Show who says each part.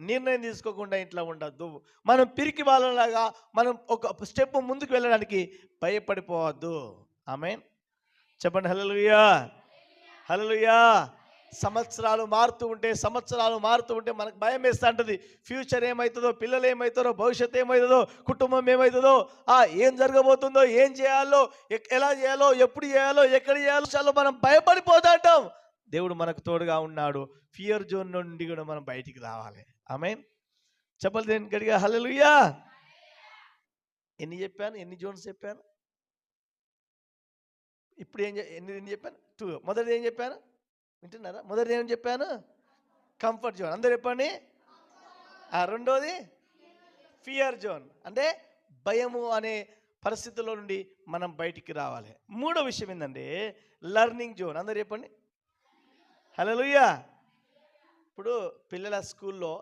Speaker 1: నిర్ణయం తీసుకోకుండా ఇంట్లో ఉండద్దు. మనం పిరికి వాళ్ళలాగా మనం ఒక స్టెప్ ముందుకు వెళ్ళడానికి భయపడిపోవద్దు. ఆమేన్. చెప్పండి హల్లెలూయా, హల్లెలూయా. సంవత్సరాలు మారుతూ ఉంటే మనకు భయం వేస్తూ ఉంటుంది. ఫ్యూచర్ ఏమవుతుందో, పిల్లలు ఏమవుతారో, భవిష్యత్తు ఏమవుతుందో, కుటుంబం ఏమవుతుందో, ఏం జరగబోతుందో, ఏం చేయాలో, ఎలా చేయాలో, ఎప్పుడు చేయాలో, ఎక్కడ చేయాలో చాలా మనం భయపడిపోతాంటాం. దేవుడు మనకు తోడుగా ఉన్నాడు. ఫియర్ జోన్ నుండి కూడా మనం బయటికి రావాలి. ఆమేన్. చెప్పాలి దేని గట్టిగా హల్లెలూయా. ఎన్ని జోన్స్ చెప్పాను? ఇప్పుడు ఎన్ని చెప్పాను? 2. మొదటిది ఏం చెప్పాను? వింటున్నారా? మొదటిది ఏం చెప్పాను? Comfort zone. అందరు చెప్పండి. రెండోది ఫియర్ జోన్, అంటే భయము అనే పరిస్థితుల్లో నుండి మనం బయటికి రావాలి. మూడో విషయం ఏంటంటే లెర్నింగ్ జోన్. అందరు చెప్పండి హల్లెలూయా. ఇప్పుడు పిల్లల స్కూల్లో